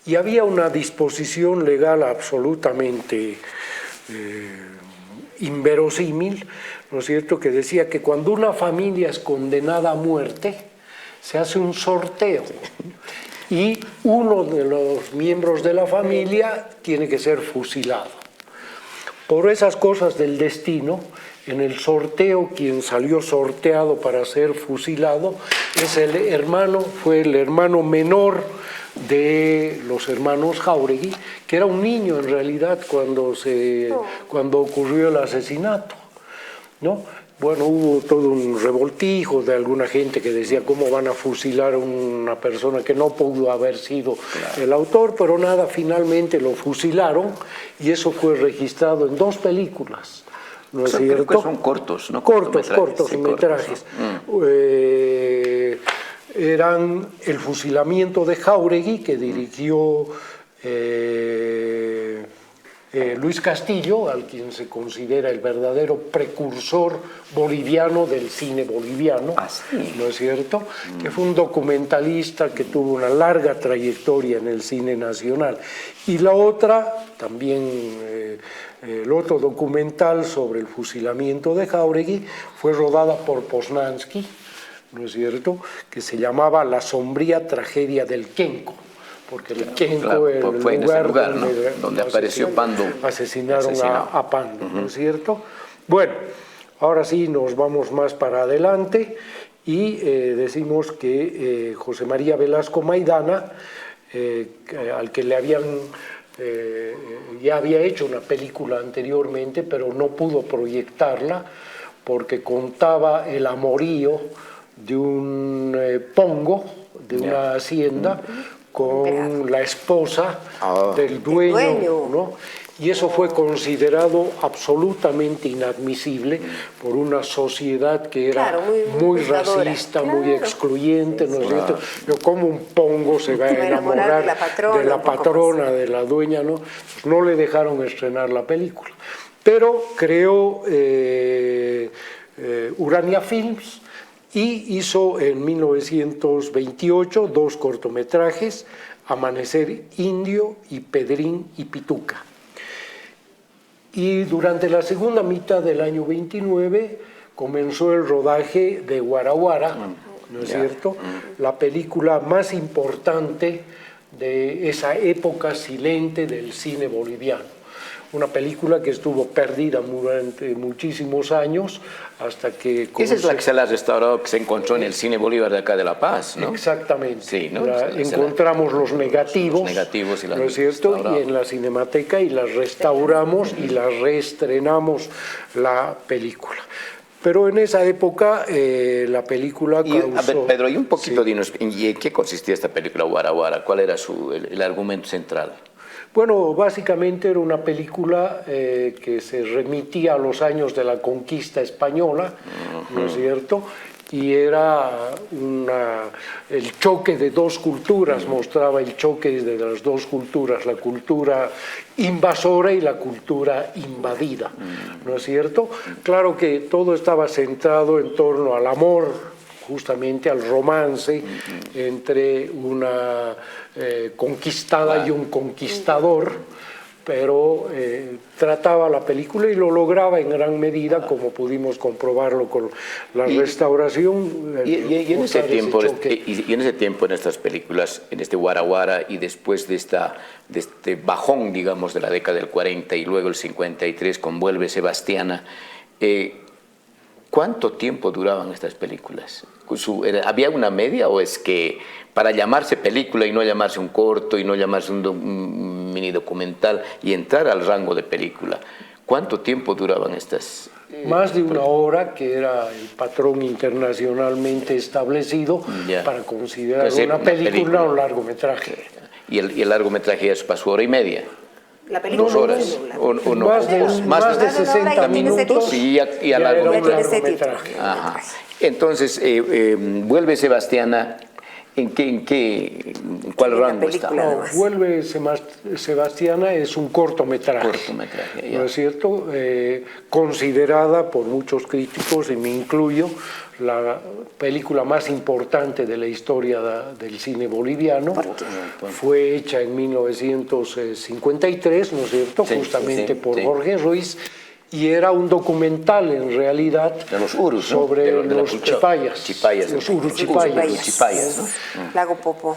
Speaker 2: Y había una disposición legal absolutamente inverosímil, ¿no es cierto?, que decía que cuando una familia es condenada a muerte, se hace un sorteo y uno de los miembros de la familia tiene que ser fusilado. Por esas cosas del destino, En el sorteo, quien salió sorteado para ser fusilado fue el hermano menor de los hermanos Jáuregui, que era un niño en realidad cuando ocurrió el asesinato, ¿no? Bueno, hubo todo un revoltijo de alguna gente que decía cómo van a fusilar a una persona que no pudo haber sido el autor, pero nada, finalmente lo fusilaron y eso fue registrado en 2 películas, ¿no es cierto?
Speaker 1: Creo que son cortos, ¿no?
Speaker 2: Cortometrajes. Eran El fusilamiento de Jáuregui, que dirigió Luis Castillo, al quien se considera el verdadero precursor boliviano del cine boliviano, ¿no es cierto? Que fue un documentalista que tuvo una larga trayectoria en el cine nacional. Y la otra, también el otro documental sobre el fusilamiento de Jáuregui, fue rodada por Poznansky, ¿no es cierto?, que se llamaba La sombría tragedia del Quenco, porque el Quenco era el lugar
Speaker 1: ¿no? donde apareció Pando.
Speaker 2: Asesinaron a Pando, ¿no es cierto? Bueno, ahora sí nos vamos más para adelante y decimos que José María Velasco Maidana, al que le habían... ya había hecho una película anteriormente, pero no pudo proyectarla porque contaba el amorío de un pongo, de una hacienda, con la esposa del dueño, ¿no? Y eso fue considerado absolutamente inadmisible por una sociedad que era muy racista, muy excluyente, ¿no es cierto? Pero ¿cómo un pongo se va a enamorar de la patrona, de la dueña, ¿no? Pues no le dejaron estrenar la película. Pero creó Urania Films y hizo en 1928 2 cortometrajes, Amanecer Indio y Pedrín y Pituca. Y durante la segunda mitad del año 29 comenzó el rodaje de Guaraguara, ¿no es cierto? La película más importante de esa época silente del cine boliviano. Una película que estuvo perdida durante muchísimos años hasta que...
Speaker 1: Esa es la que se la ha restaurado, que se encontró en el Cine Bolívar de acá de La Paz, ¿no?
Speaker 2: Exactamente.
Speaker 1: Sí, ¿no?
Speaker 2: Encontramos los negativos,
Speaker 1: y las
Speaker 2: ¿no es cierto? Y en la Cinemateca y las restauramos y las reestrenamos la película. Pero en esa época la película causó...
Speaker 1: A ver, Pedro, y un poquito dinos, ¿y en qué consistía esta película Guaraguara? ¿Cuál era el argumento central?
Speaker 2: Bueno, básicamente era una película que se remitía a los años de la conquista española, ¿no es cierto? Y era el choque de 2 culturas, mostraba el choque de las 2 culturas, la cultura invasora y la cultura invadida, ¿no es cierto? Claro que todo estaba centrado en torno al amor, justamente al romance entre una conquistada y un conquistador, pero trataba la película y lo lograba en gran medida, como pudimos comprobarlo con la restauración.
Speaker 1: Y en ese tiempo, en estas películas, en este Guaraguara y después de este bajón, digamos, de la década del 40 y luego el 53 con Vuelve Sebastiana, ¿cuánto tiempo duraban estas películas? ¿Había una media o es que para llamarse película y no llamarse un corto y no llamarse un mini documental y entrar al rango de película, cuánto tiempo duraban estas?
Speaker 2: Más de 1 hora, que era el patrón internacionalmente establecido para considerar una película o un largometraje.
Speaker 1: ¿Y el largometraje es para su 1 hora y media?
Speaker 3: La película
Speaker 1: 2 horas.
Speaker 2: Más de 60 minutos
Speaker 1: y a
Speaker 2: largometraje.
Speaker 1: Ajá. Entonces, Vuelve Sebastiana, ¿en cuál rango está?
Speaker 2: Vuelve Sebastiana es un cortometraje, ¿no es cierto? Considerada por muchos críticos, y me incluyo, la película más importante de la historia del cine boliviano. Fue hecha en 1953, ¿no es cierto? Justamente por Jorge Ruiz. Y era un documental, en realidad,
Speaker 1: de los urus,
Speaker 2: sobre los chipayas.
Speaker 1: Los uruchipayas, ¿no?
Speaker 3: Lago Popo.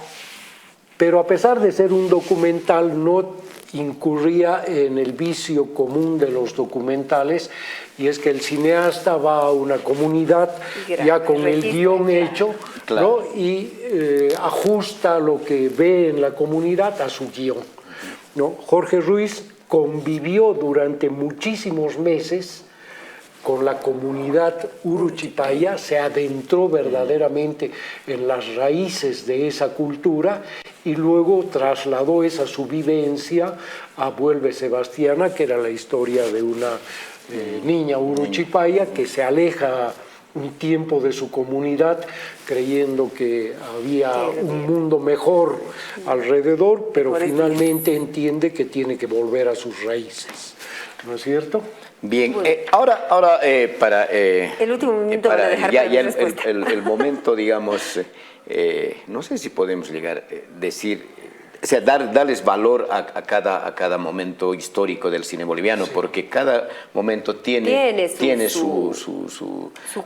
Speaker 2: Pero a pesar de ser un documental, no incurría en el vicio común de los documentales, y es que el cineasta va a una comunidad ya con el guión hecho,
Speaker 1: Claro.
Speaker 2: ¿no? Y ajusta lo que ve en la comunidad a su guión, ¿no? Jorge Ruiz convivió durante muchísimos meses con la comunidad uruchipaya, se adentró verdaderamente en las raíces de esa cultura y luego trasladó esa su vivencia a Vuelve Sebastiana, que era la historia de una niña uruchipaya que se aleja un tiempo de su comunidad creyendo que había un mundo mejor alrededor, pero finalmente entiende que tiene que volver a sus raíces, ¿no es cierto?
Speaker 1: Bien, ahora para...
Speaker 3: el último momento
Speaker 1: para
Speaker 3: van a dejar
Speaker 1: ya,
Speaker 3: para
Speaker 1: ya
Speaker 3: mi respuesta.
Speaker 1: el momento, digamos, no sé si podemos llegar a decir, o sea, darles valor a cada momento histórico del cine boliviano, porque cada momento tiene su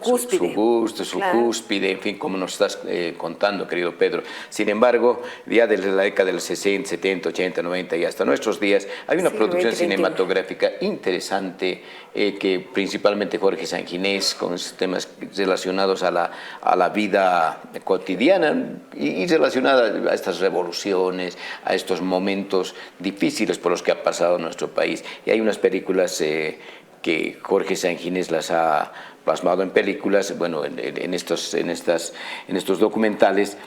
Speaker 3: cúspide.
Speaker 1: su gusto, su cúspide, en fin, como nos estás contando, querido Pedro. Sin embargo, ya desde la década del 60, 70, 80, 90 y hasta nuestros días, hay una producción cinematográfica interesante que principalmente Jorge Sanginés, con esos temas relacionados a la vida cotidiana y relacionada a estas revoluciones, a estos momentos difíciles por los que ha pasado nuestro país. Y hay unas películas que Jorge Sanginés las ha plasmado en películas, bueno, en estos documentales.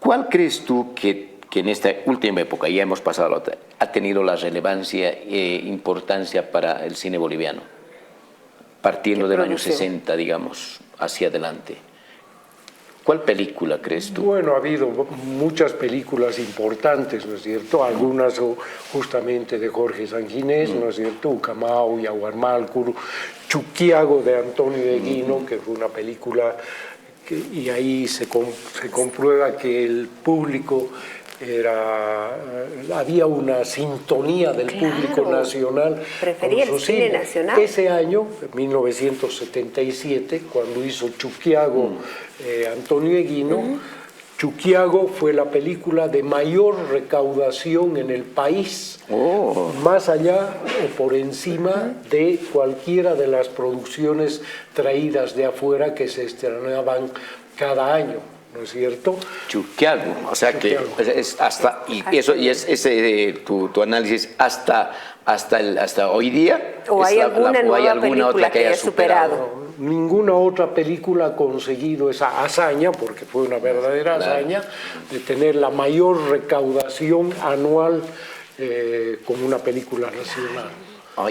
Speaker 1: ¿Cuál crees tú que en esta última época, ya hemos pasado a la otra, ha tenido la relevancia e importancia para el cine boliviano? Partiendo del año 60, digamos, hacia adelante. ¿Cuál película crees tú?
Speaker 2: Bueno, ha habido muchas películas importantes, ¿no es cierto? Algunas justamente de Jorge Sanginés, ¿no es cierto? Ucamau, Yaguarmalcuru, Chuquiago de Antonio Eguino, que fue una película y ahí se comprueba que el público había una sintonía del público nacional.
Speaker 3: Prefería el cine nacional.
Speaker 2: Ese año, 1977, cuando hizo Chuquiago Antonio Eguino, Chuquiago fue la película de mayor recaudación en el país, más allá o por encima de cualquiera de las producciones traídas de afuera que se estrenaban cada año, ¿no es cierto?
Speaker 1: Chuquiago, o sea que es hasta, y eso, y es ese tu análisis hasta hoy día.
Speaker 3: ¿O hay alguna otra que haya superado?
Speaker 2: Ninguna otra película ha conseguido esa hazaña, porque fue una verdadera hazaña, de tener la mayor recaudación anual con una película nacional.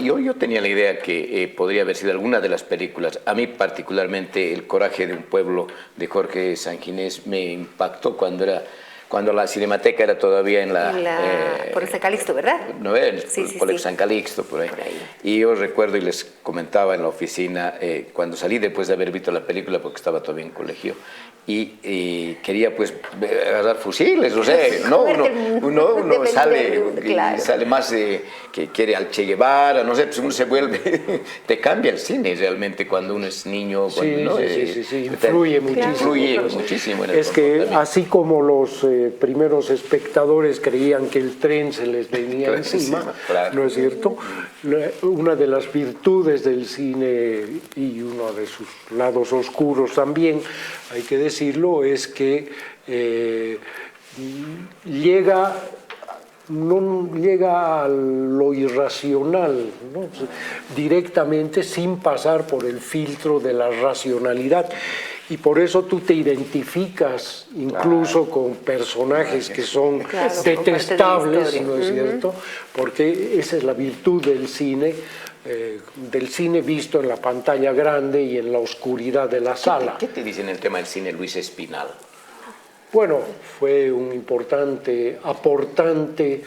Speaker 1: Yo tenía la idea que podría haber sido alguna de las películas. A mí particularmente El coraje de un pueblo de Jorge Sanginés me impactó cuando la Cinemateca era todavía
Speaker 3: por el San Calixto, ¿verdad?
Speaker 1: No, en el Colegio San Calixto, por ahí. Y yo recuerdo y les comentaba en la oficina, cuando salí después de haber visto la película, porque estaba todavía en colegio, y quería pues agarrar fusiles, o sea, ¿no? uno sale más que quiere al Che Guevara, no sé, pues uno se vuelve, te cambia el cine realmente cuando uno es niño. Cuando,
Speaker 2: sí, influye muchísimo.
Speaker 1: Influye muchísimo en el
Speaker 2: Es que así como los primeros espectadores creían que el tren se les venía encima, ¿no es cierto? Una de las virtudes del cine y uno de sus lados oscuros también, hay que decirlo, es que no llega a lo irracional, ¿no? Directamente, sin pasar por el filtro de la racionalidad. Y por eso tú te identificas incluso con personajes que son detestables, ¿no es cierto? Porque esa es la virtud del cine visto en la pantalla grande y en la oscuridad de la sala.
Speaker 1: ¿Qué te dicen el tema del cine Luis Espinal?
Speaker 2: Bueno, fue un importante aportante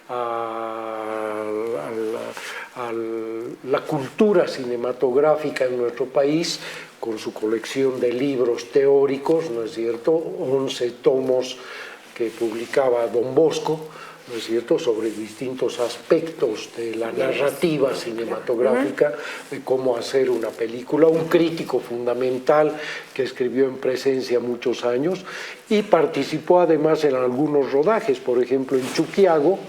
Speaker 2: a la cultura cinematográfica en nuestro país, con su colección de libros teóricos, ¿no es cierto? 11 tomos que publicaba Don Bosco, ¿no es cierto?, sobre distintos aspectos de la narrativa cinematográfica, de cómo hacer una película, un crítico fundamental que escribió en Presencia muchos años y participó además en algunos rodajes, por ejemplo en Chuquiago,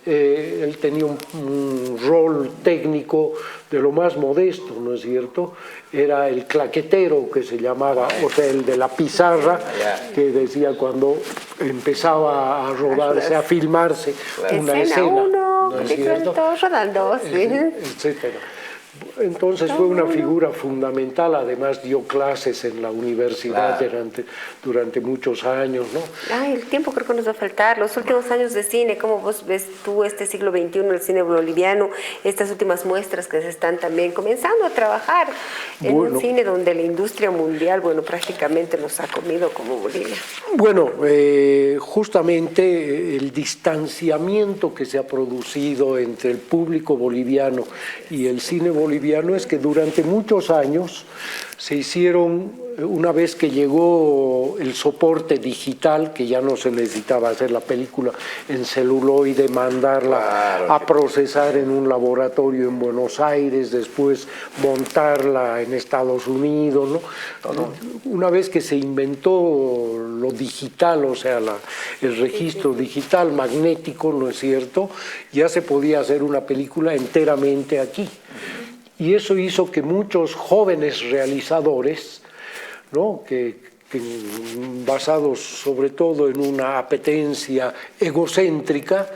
Speaker 2: él tenía un rol técnico de lo más modesto, ¿no es cierto? Era el claquetero, que se llamaba, o sea, el de la pizarra, que decía cuando empezaba a rodarse, a filmarse una escena, ¿no es cierto?
Speaker 3: Rodando, sí.
Speaker 2: Etcétera. Entonces fue una figura fundamental, además dio clases en la universidad durante muchos años, ¿no?
Speaker 3: Ay, el tiempo creo que nos va a faltar. Los últimos años de cine, ¿cómo vos ves tú este siglo XXI, el cine boliviano, estas últimas muestras que se están también comenzando a trabajar en un cine donde la industria mundial, bueno, prácticamente nos ha comido como Bolivia?
Speaker 2: Bueno, justamente el distanciamiento que se ha producido entre el público boliviano y el cine boliviano es que durante muchos años se hicieron, una vez que llegó el soporte digital, que ya no se necesitaba hacer la película en celuloide, mandarla a procesar en un laboratorio en Buenos Aires, después montarla en Estados Unidos, ¿no? Una vez que se inventó lo digital, o sea, el registro digital magnético, ¿no es cierto?, ya se podía hacer una película enteramente aquí. Y eso hizo que muchos jóvenes realizadores, ¿no?, que basados sobre todo en una apetencia egocéntrica,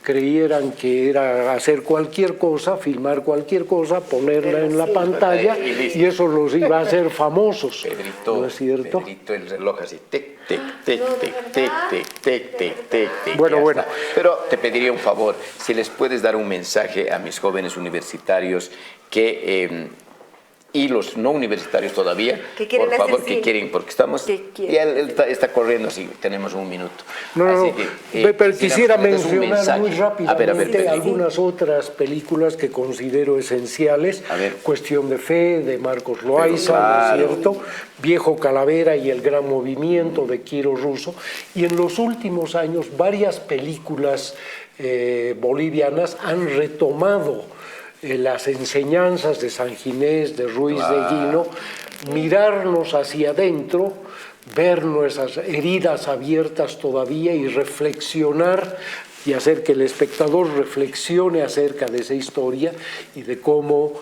Speaker 2: creyeran que era hacer cualquier cosa, filmar cualquier cosa, ponerla en la pantalla y eso los iba a hacer famosos.
Speaker 1: Pedrito,
Speaker 2: ¿no es cierto?
Speaker 1: Pedrito, el reloj así, tic, tic, tic, tic, tic, tic, tic, tic, tic, tic.
Speaker 2: Bueno.
Speaker 1: Pero te pediría un favor, si les puedes dar un mensaje a mis jóvenes universitarios que... y los no universitarios todavía, por favor, que quieren, porque estamos, ya él está corriendo, así tenemos un minuto.
Speaker 2: Pero quisiera mencionar muy rápidamente
Speaker 1: a ver,
Speaker 2: algunas otras películas que considero esenciales. Cuestión de Fe, de Marcos Loaiza, ¿no es cierto? Viejo Calavera y El Gran Movimiento, de Quiro Russo. Y en los últimos años varias películas bolivianas han retomado las enseñanzas de San Ginés, de Ruiz de Guino, mirarnos hacia adentro, ver nuestras heridas abiertas todavía y reflexionar y hacer que el espectador reflexione acerca de esa historia y de cómo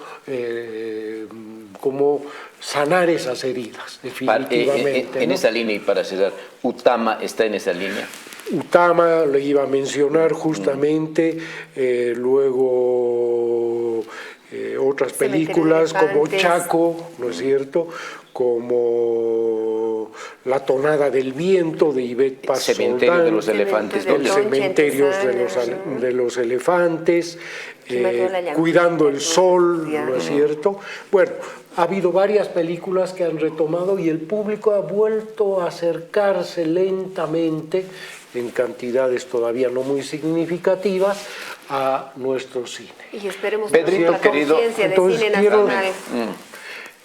Speaker 2: sanar esas heridas, definitivamente.
Speaker 1: En esa línea, y para cerrar, Utama está en esa línea.
Speaker 2: Utama le iba a mencionar justamente, luego otras películas como Chaco, ¿no es cierto?, como La Tonada del Viento de Ivette Paz Soldán,
Speaker 1: Cementerio de los Elefantes,
Speaker 2: El Cementerio de los Elefantes, Cuidando el Sol, ¿no es cierto? Bueno, ha habido varias películas que han retomado y el público ha vuelto a acercarse lentamente, en cantidades todavía no muy significativas, a nuestro cine.
Speaker 3: Y esperemos
Speaker 1: Pedrito,
Speaker 3: la conciencia de cine nacional.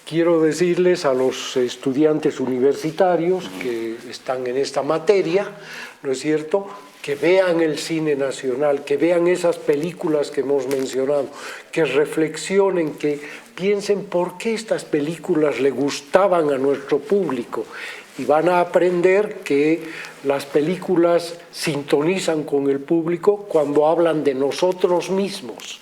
Speaker 2: Quiero decirles a los estudiantes universitarios que están en esta materia, ¿no es cierto?, que vean el cine nacional, que vean esas películas que hemos mencionado, que reflexionen, que piensen por qué estas películas le gustaban a nuestro público. Y van a aprender que las películas sintonizan con el público cuando hablan de nosotros mismos,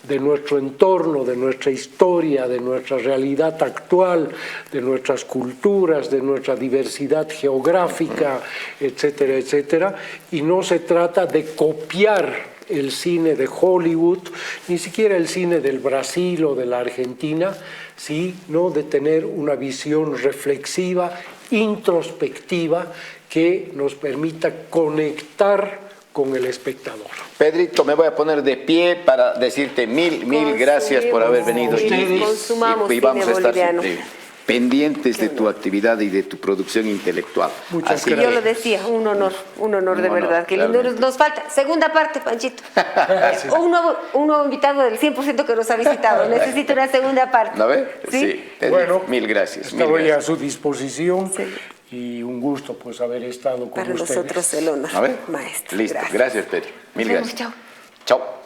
Speaker 2: de nuestro entorno, de nuestra historia, de nuestra realidad actual, de nuestras culturas, de nuestra diversidad geográfica, etcétera, etcétera. Y no se trata de copiar el cine de Hollywood, ni siquiera el cine del Brasil o de la Argentina, sino de tener una visión reflexiva, introspectiva, que nos permita conectar con el espectador.
Speaker 1: Pedrito, me voy a poner de pie para decirte mil gracias por haber venido.
Speaker 3: Y
Speaker 1: vamos a estar
Speaker 3: boliviano.
Speaker 1: pendientes de tu actividad y de tu producción intelectual.
Speaker 2: Muchas gracias.
Speaker 3: Yo lo decía, un honor de verdad. Qué lindo. Nos falta segunda parte, Panchito. un nuevo invitado del 100% que nos ha visitado. Necesito una segunda parte.
Speaker 1: ¿No ve?
Speaker 3: Sí.
Speaker 2: Bueno,
Speaker 1: mil gracias.
Speaker 2: Estoy a su disposición. Sí. Y un gusto pues haber estado con ustedes.
Speaker 3: Para nosotros el honor, maestro.
Speaker 1: Listo, gracias Pedro. Mil gracias.
Speaker 3: Chao.
Speaker 1: Chao.